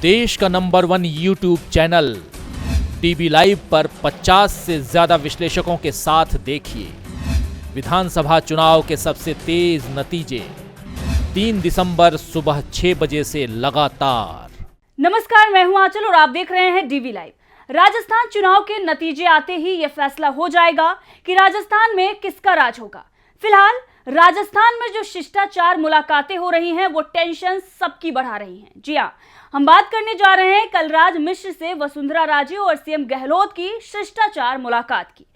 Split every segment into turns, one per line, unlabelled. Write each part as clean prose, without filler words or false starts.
देश का number 1 YouTube channel TV live पर 50 से ज्यादा विश्लेषकों के साथ देखिए विधानसभा चुनाव के सबसे तेज नतीजे 3 दिसंबर सुबह 6 बजे से लगातार।
नमस्कार, मैं हूं आंचल और आप देख रहे हैं डीवी लाइव। राजस्थान चुनाव के नतीजे आते ही यह फैसला हो जाएगा कि राजस्थान में किसका राज होगा। फिलहाल राजस्थान में जो शिष्टाचार मुलाकातें हो रही हैं वो टेंशन सबकी बढ़ा रही हैं। जी हां, हम बात करने जा रहे हैं कलराज मिश्र से वसुंधरा राजे और सीएम गहलोत की शिष्टाचार मुलाकात की।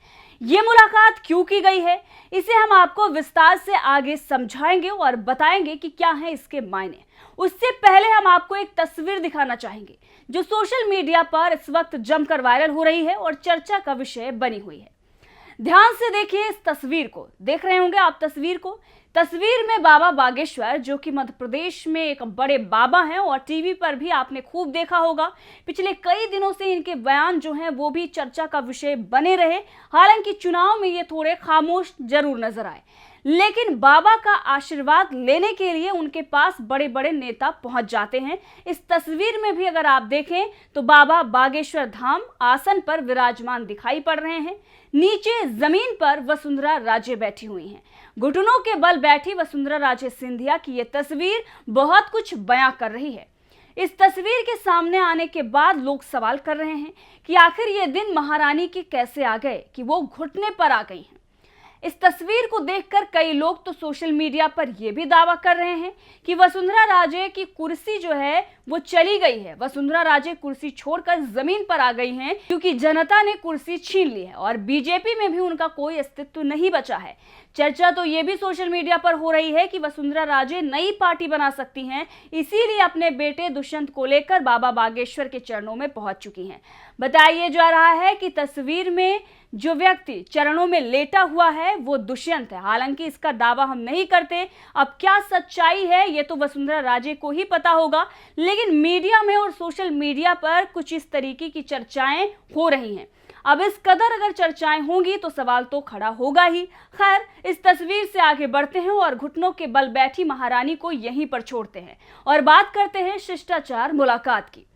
ये मुलाकात क्यों की गई है, इसे हम आपको विस्तार से आगे समझाएंगे और बताएंगे कि क्या है इसके मायने। उससे पहले हम आपको एक तस्वीर दिखाना चाहेंगे जो सोशल मीडिया पर इस वक्त जमकर वायरल हो रही है और चर्चा का विषय बनी हुई है। ध्यान से देखिए इस तस्वीर को। देख रहे होंगे आप तस्वीर को। तस्वीर में बाबा बागेश्वर, जो कि मध्य प्रदेश में एक बड़े बाबा हैं और टीवी पर भी आपने खूब देखा होगा। पिछले कई दिनों से इनके बयान जो हैं वो भी चर्चा का विषय बने रहे। हालांकि चुनाव में ये थोड़े खामोश जरूर नजर आए, लेकिन बाबा का आशीर्वाद लेने के लिए उनके पास बड़े बड़े नेता पहुंच जाते हैं। इस तस्वीर में भी अगर आप देखें तो बाबा बागेश्वर धाम आसन पर विराजमान दिखाई पड़ रहे हैं। नीचे जमीन पर वसुंधरा राजे बैठी हुई हैं। घुटनों के बल बैठी वसुंधरा राजे सिंधिया की ये तस्वीर बहुत कुछ बयां कर रही है। इस तस्वीर के सामने आने के बाद लोग सवाल कर रहे हैं कि आखिर ये दिन महारानी के कैसे आ गए कि वो घुटने पर आ गई हैं। इस तस्वीर को देखकर कई लोग तो सोशल मीडिया पर यह भी दावा कर रहे हैं कि वसुंधरा राजे की कुर्सी जो है वो चली गई है। वसुंधरा राजे कुर्सी छोड़कर जमीन पर आ गई हैं क्योंकि जनता ने कुर्सी छीन ली है और बीजेपी में भी उनका कोई अस्तित्व नहीं बचा है। चर्चा तो ये भी सोशल मीडिया पर हो रही है कि वसुंधरा राजे नई पार्टी बना सकती हैं, इसीलिए अपने बेटे दुष्यंत को लेकर बाबा बागेश्वर के चरणों में पहुंच चुकी हैं। बताया जा रहा है कि तस्वीर में जो व्यक्ति चरणों में लेटा हुआ है वो दुष्यंत है। हालांकि इसका दावा हम नहीं करते। अब क्या सच्चाई है ये तो वसुंधरा राजे को ही पता होगा, लेकिन मीडिया में और सोशल मीडिया पर कुछ इस तरीके की चर्चाएं हो रही हैं। अब इस कदर अगर चर्चाएं होंगी तो सवाल तो खड़ा होगा ही। खैर, इस तस्वीर से आगे बढ़ते हैं और घुटनों के बल बैठी महारानी को यहीं पर छोड़ते हैं और बात करते हैं शिष्टाचार मुलाकात की।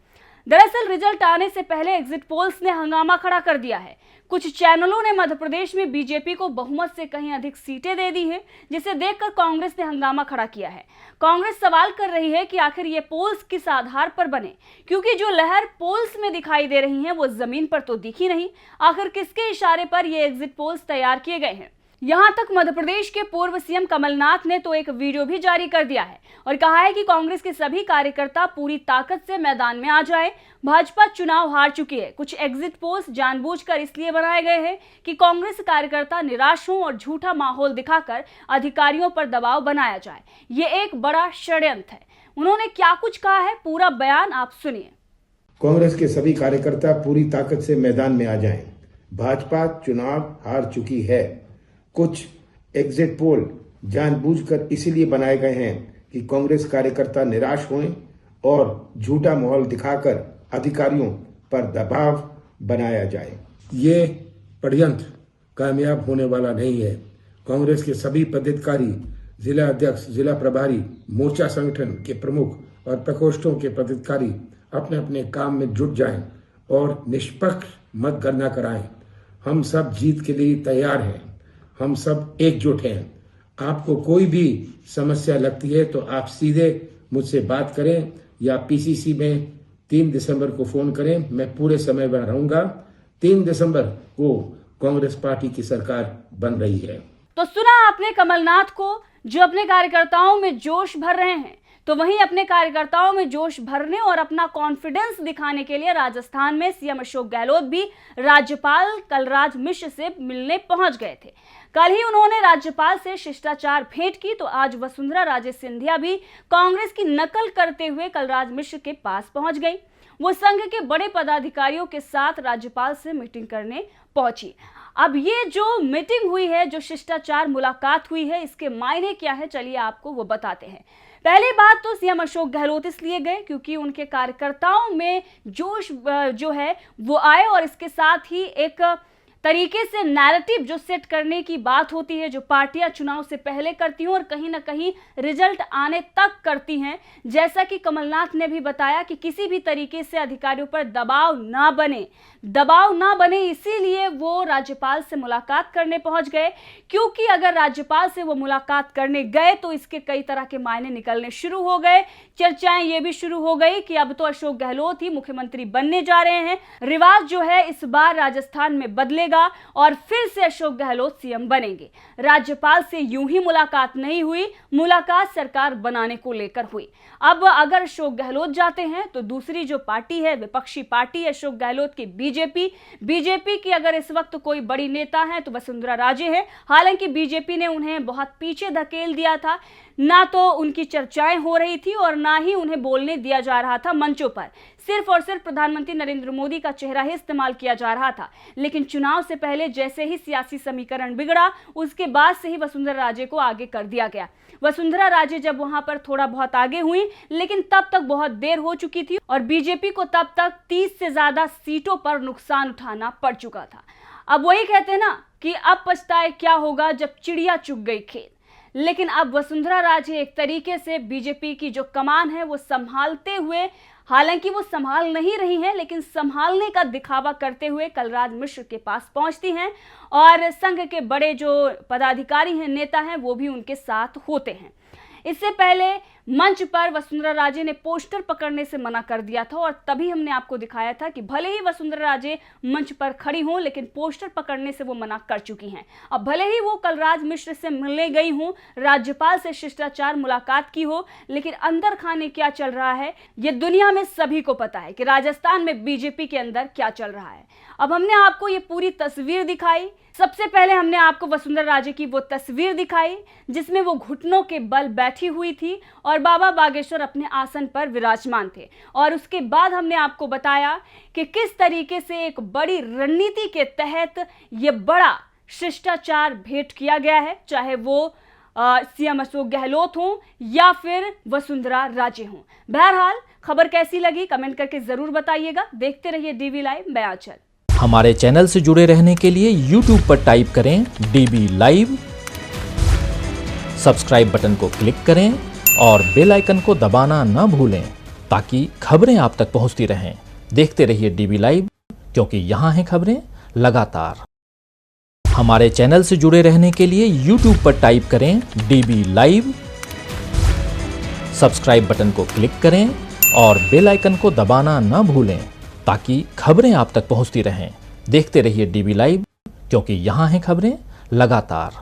दरअसल रिजल्ट आने से पहले एग्जिट पोल्स ने हंगामा खड़ा कर दिया है। कुछ चैनलों ने मध्य प्रदेश में बीजेपी को बहुमत से कहीं अधिक सीटें दे दी हैं, जिसे देखकर कांग्रेस ने हंगामा खड़ा किया है। कांग्रेस सवाल कर रही है कि आखिर ये पोल्स किस आधार पर बने, क्योंकि जो लहर पोल्स में दिखाई दे रही है वो जमीन पर तो दिखी नहीं। आखिर किसके इशारे पर ये एग्जिट पोल्स तैयार किए गए हैं। यहां तक मध्य प्रदेश के पूर्व सीएम कमलनाथ ने तो एक वीडियो भी जारी कर दिया है और कहा है कि कांग्रेस के सभी कार्यकर्ता पूरी ताकत से मैदान में आ जाएं। भाजपा चुनाव हार चुकी है। कुछ एग्जिट पोल्स जानबूझकर इसलिए बनाए गए हैं कि कांग्रेस कार्यकर्ता निराश हों और झूठा माहौल दिखाकर अधिकारियों पर दबाव बनाया जाए। ये एक बड़ा षड्यंत्र है। उन्होंने क्या कुछ कहा है, पूरा बयान आप सुनिए।
कांग्रेस के सभी कार्यकर्ता पूरी ताकत से मैदान में आ जाएं। भाजपा चुनाव हार चुकी है। कुछ एग्जिट पोल जानबूझकर इसीलिए बनाए गए हैं कि कांग्रेस कार्यकर्ता निराश हों और झूठा माहौल दिखाकर अधिकारियों पर दबाव बनाया जाए। ये षड्यंत्र कामयाब होने वाला नहीं है। कांग्रेस के सभी पदाधिकारी, जिला अध्यक्ष, जिला प्रभारी, मोर्चा संगठन के प्रमुख और प्रकोष्ठों के पदाधिकारी अपने अपने काम में जुट जाएं और निष्पक्ष मतगणना कराएं। हम सब जीत के लिए तैयार हैं। हम सब एकजुट हैं। आपको कोई भी समस्या लगती है तो आप सीधे मुझसे बात करें या पीसीसी में 3 दिसंबर को फोन करें। मैं पूरे समय में रहूंगा। 3 दिसंबर को कांग्रेस पार्टी की सरकार बन रही है।
तो सुना आपने कमलनाथ को, जो अपने कार्यकर्ताओं में जोश भर रहे हैं। तो वहीं अपने कार्यकर्ताओं में जोश भरने और अपना कॉन्फिडेंस दिखाने के लिए राजस्थान में सीएम अशोक गहलोत भी राज्यपाल कलराज मिश्र से मिलने पहुंच गए थे। कल ही उन्होंने राज्यपाल से शिष्टाचार भेंट की, तो आज वसुंधरा राजे सिंधिया भी कांग्रेस की नकल करते हुए कलराज मिश्र के पास पहुंच गई। वो संघ के बड़े पदाधिकारियों के साथ राज्यपाल से मीटिंग करने पहुंची। अब ये जो मीटिंग हुई है, जो शिष्टाचार मुलाकात हुई है, इसके मायने क्या है, चलिए आपको वो बताते हैं। पहली बात तो सीएम अशोक गहलोत इसलिए गए क्योंकि उनके कार्यकर्ताओं में जोश जो है वो आए और इसके साथ ही एक तरीके से नैरेटिव जो सेट करने की बात होती है, जो पार्टियां चुनाव से पहले करती हैं और कहीं ना कहीं रिजल्ट आने तक करती हैं, जैसा कि कमलनाथ ने भी बताया कि किसी भी तरीके से अधिकारियों पर दबाव ना बने, इसीलिए वो राज्यपाल से मुलाकात करने पहुंच गए। क्योंकि अगर राज्यपाल से वो मुलाकात करने गए तो इसके कई तरह के मायने निकलने शुरू हो गए। चर्चाएं ये भी शुरू हो गई कि अब तो अशोक गहलोत ही मुख्यमंत्री बनने जा रहे हैं, रिवाज जो है इस बार राजस्थान में बदलेगा और फिर से अशोक गहलोत सीएम बनेंगे। राज्यपाल से यूं ही मुलाकात नहीं हुई, मुलाकात सरकार बनाने को लेकर हुई। अब अगर अशोक गहलोत जाते हैं तो दूसरी जो पार्टी है, विपक्षी पार्टी अशोक गहलोत की बीजेपी की अगर इस वक्त कोई बड़ी नेता है तो वसुंधरा राजे है। हालांकि बीजेपी ने उन्हें बहुत पीछे धकेल दिया था, ना तो उनकी चर्चाएं हो रही थी और ना ही उन्हें बोलने दिया जा रहा था मंचों पर। सिर्फ और सिर्फ प्रधानमंत्री नरेंद्र मोदी का चेहरा ही इस्तेमाल किया जा रहा था। लेकिन चुनाव से पहले जैसे ही सियासी समीकरण बिगड़ा, उसके बाद से ही वसुंधरा राजे को आगे कर दिया गया। वसुंधरा राजे जब वहां पर थोड़ा बहुत आगे हुई, लेकिन तब तक बहुत देर हो चुकी थी और बीजेपी को तब तक 30 से ज्यादा सीटों पर नुकसान उठाना पड़ चुका था। अब वही कहते हैं ना कि अब पछताए क्या होगा जब चिड़िया चुग गई खेत। लेकिन अब वसुंधरा राजे एक तरीके से बीजेपी की जो कमान है वो संभालते हुए, हालांकि वो संभाल नहीं रही हैं, लेकिन संभालने का दिखावा करते हुए कलराज मिश्र के पास पहुंचती हैं और संघ के बड़े जो पदाधिकारी हैं, नेता हैं, वो भी उनके साथ होते हैं। इससे पहले मंच पर वसुंधरा राजे ने पोस्टर पकड़ने से मना कर दिया था और तभी हमने आपको दिखाया था कि भले ही वसुंधरा राजे मंच पर खड़ी हों, लेकिन पोस्टर पकड़ने से वो मना कर चुकी हैं। अब भले ही वो कलराज मिश्र से मिलने गई हूं, राज्यपाल से शिष्टाचार मुलाकात की हो, लेकिन अंदर खाने क्या चल रहा है ये दुनिया में सभी को पता है कि राजस्थान में बीजेपी के अंदर क्या चल रहा है। अब हमने आपको ये पूरी तस्वीर दिखाई। सबसे पहले हमने आपको वसुंधरा राजे की वो तस्वीर दिखाई जिसमें वो घुटनों के बल बैठी हुई थी और बाबा बागेश्वर अपने आसन पर विराजमान थे। और उसके बाद हमने आपको बताया कि किस तरीके से एक बड़ी रणनीति के तहत ये बड़ा शिष्टाचार भेंट किया गया है, चाहे वो सीएम अशोक गहलोत हों या फिर वसुंधरा राजे हों। बहरहाल खबर कैसी लगी कमेंट करके जरूर बताइएगा। देखते रहिए डीवी लाइव, मैं आंचल।
हमारे चैनल से जुड़े रहने के लिए YouTube पर टाइप करें DB लाइव, सब्सक्राइब बटन को क्लिक करें और बेल आइकन को दबाना न भूलें ताकि खबरें आप तक पहुंचती रहें। देखते रहिए DB लाइव, क्योंकि यहाँ हैं खबरें लगातार। हमारे चैनल से जुड़े रहने के लिए YouTube पर टाइप करें DB लाइव, सब्सक्राइब बटन को क्लिक करें और बेल आइकन को दबाना न भूलें ताकि खबरें आप तक पहुंचती रहें। देखते रहिए DB लाइव, क्योंकि यहाँ हैं खबरें लगातार।